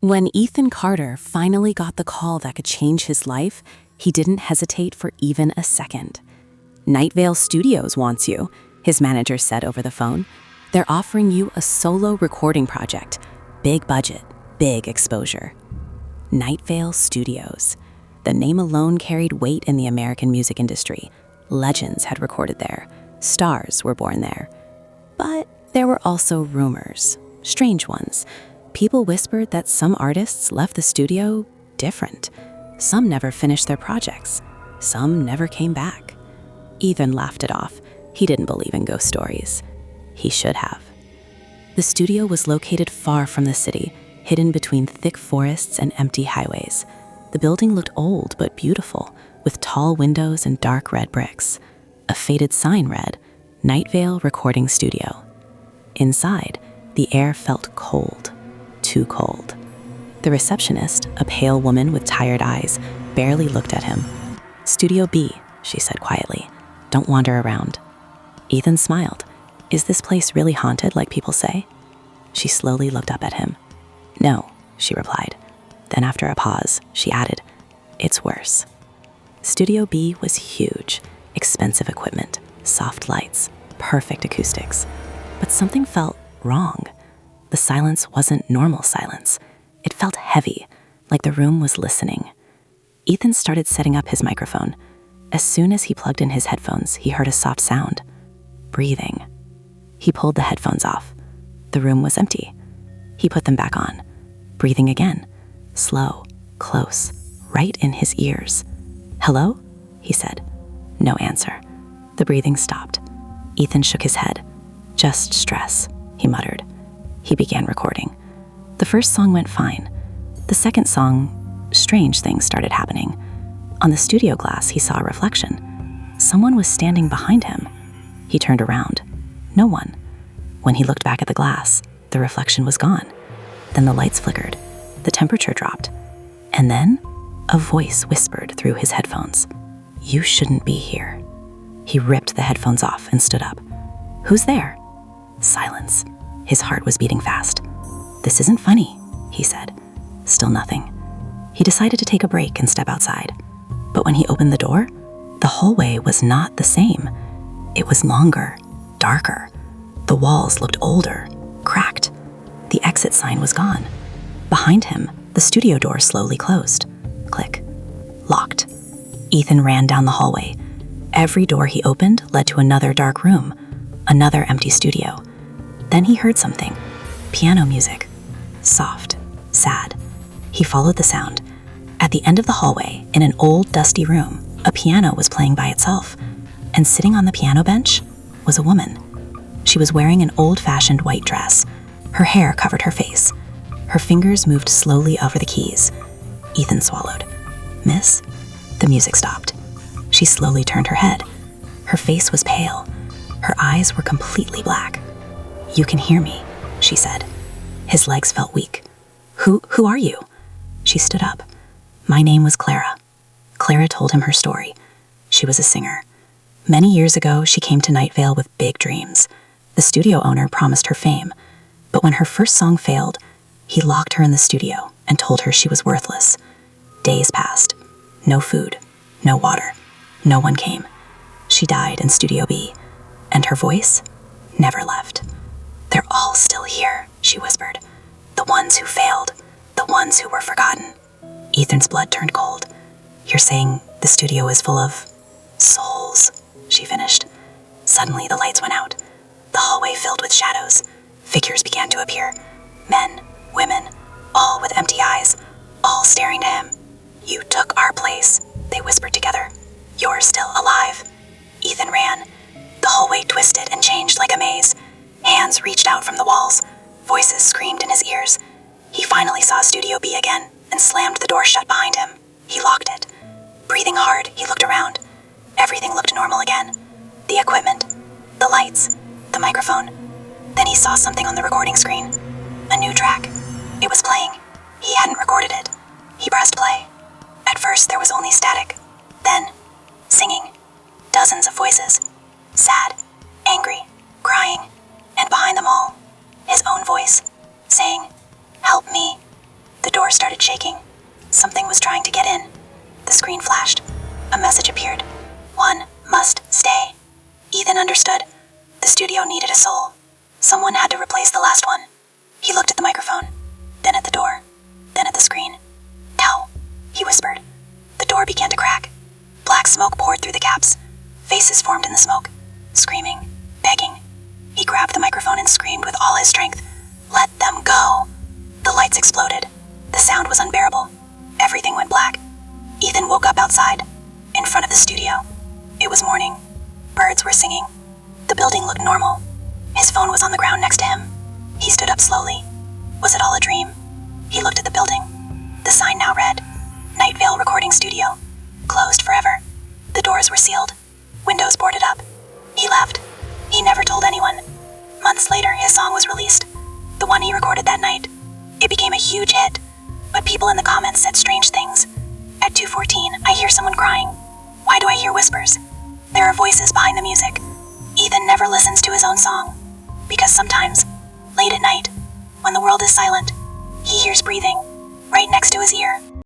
When Ethan Carter finally got the call that could change his life, he didn't hesitate for even a second. NightVale Studios wants you, his manager said over the phone. They're offering you a solo recording project. Big budget, big exposure. NightVale Studios. The name alone carried weight in the American music industry. Legends had recorded there. Stars were born there. But there were also rumors, strange ones. People whispered that some artists left the studio different. Some never finished their projects. Some never came back. Ethan laughed it off. He didn't believe in ghost stories. He should have. The studio was located far from the city, hidden between thick forests and empty highways. The building looked old but beautiful, with tall windows and dark red bricks. A faded sign read, NightVale Recording Studio. Inside, the air felt cold, too cold. The receptionist, a pale woman with tired eyes, barely looked at him. "Studio B," she said quietly. "Don't wander around." Ethan smiled. "Is this place really haunted like people say?" She slowly looked up at him. "No," she replied. Then after a pause, she added, "It's worse." Studio B was huge, expensive equipment, soft lights, perfect acoustics. But something felt wrong. The silence wasn't normal silence. It felt heavy, like the room was listening. Ethan started setting up his microphone. As soon as he plugged in his headphones, he heard a soft sound. Breathing. He pulled the headphones off. The room was empty. He put them back on. Breathing again. Slow, close, right in his ears. "Hello?" he said. No answer. The breathing stopped. Ethan shook his head. "Just stress," he muttered. He began recording. The first song went fine. The second song, strange things started happening. On the studio glass, he saw a reflection. Someone was standing behind him. He turned around. No one. When he looked back at the glass, the reflection was gone. Then the lights flickered. The temperature dropped. And then a voice whispered through his headphones. "You shouldn't be here." He ripped the headphones off and stood up. "Who's there?" Silence. His heart was beating fast. "This isn't funny," he said. Still nothing. He decided to take a break and step outside. But when he opened the door, the hallway was not the same. It was longer, darker. The walls looked older, cracked. The exit sign was gone. Behind him, the studio door slowly closed. Click. Locked. Ethan ran down the hallway. Every door he opened led to another dark room, another empty studio. Then he heard something. Piano music. Soft, sad. He followed the sound. At the end of the hallway, in an old, dusty room, a piano was playing by itself. And sitting on the piano bench was a woman. She was wearing an old-fashioned white dress. Her hair covered her face. Her fingers moved slowly over the keys. Ethan swallowed. "Miss?" The music stopped. She slowly turned her head. Her face was pale. Her eyes were completely black. "You can hear me," she said. His legs felt weak. Who are you?" She stood up. "My name was Clara." Clara told him her story. She was a singer. Many years ago, she came to NightVale with big dreams. The studio owner promised her fame. But when her first song failed, he locked her in the studio and told her she was worthless. Days passed. No food, no water. No one came. She died in Studio B, and her voice never left. "They're all still here," she whispered. "The ones who failed, the ones who were forgotten." Ethan's blood turned cold. "You're saying the studio is full of souls," she finished. Suddenly the lights went out. The hallway filled with shadows. Figures began to appear. Men, women, all with empty eyes, all staring to him. "You took our place," they whispered together. "You're still alive." Ethan ran. The hallway twisted and changed like a maze. Hands reached out from the walls. Voices screamed in his ears. He finally saw Studio B again and slammed the door shut behind him. He locked it. Breathing hard, he looked around. Everything looked normal again. The equipment, the lights, the microphone. Then he saw something on the recording screen. A new track. It was playing. He hadn't recorded it. He pressed play. At first there was only static. Then, singing. Dozens of voices. Sad, angry, crying. And behind them all, his own voice, saying, "Help me." The started shaking. Something was trying to get in. The screen flashed. A message appeared. One must stay. Ethan understood. The studio needed a soul. Someone had to replace the last one. He looked at the microphone, then at the door, then at the screen. No, he whispered. The door began to crack. Black smoke poured through the gaps. Faces formed in the smoke, screaming, begging. He grabbed the microphone and screamed with all his strength. Let them go. The lights exploded. The sound was unbearable. Everything went black. Ethan woke up outside, in front of the studio. It was morning. Birds were singing. The building looked normal. His phone was on the ground next to him. He stood up slowly. Was it all a dream? He looked at the building. The sign now read, NightVale Recording Studio. Closed forever. The doors were sealed. Windows boarded up. He left. He never told anyone. Months later, his song was released. The one he recorded that night. It became a huge hit. But people in the comments said strange things. At 2:14, I hear someone crying. Why do I hear whispers? There are voices behind the music. Ethan never listens to his own song. Because sometimes, late at night, when the world is silent, he hears breathing, right next to his ear.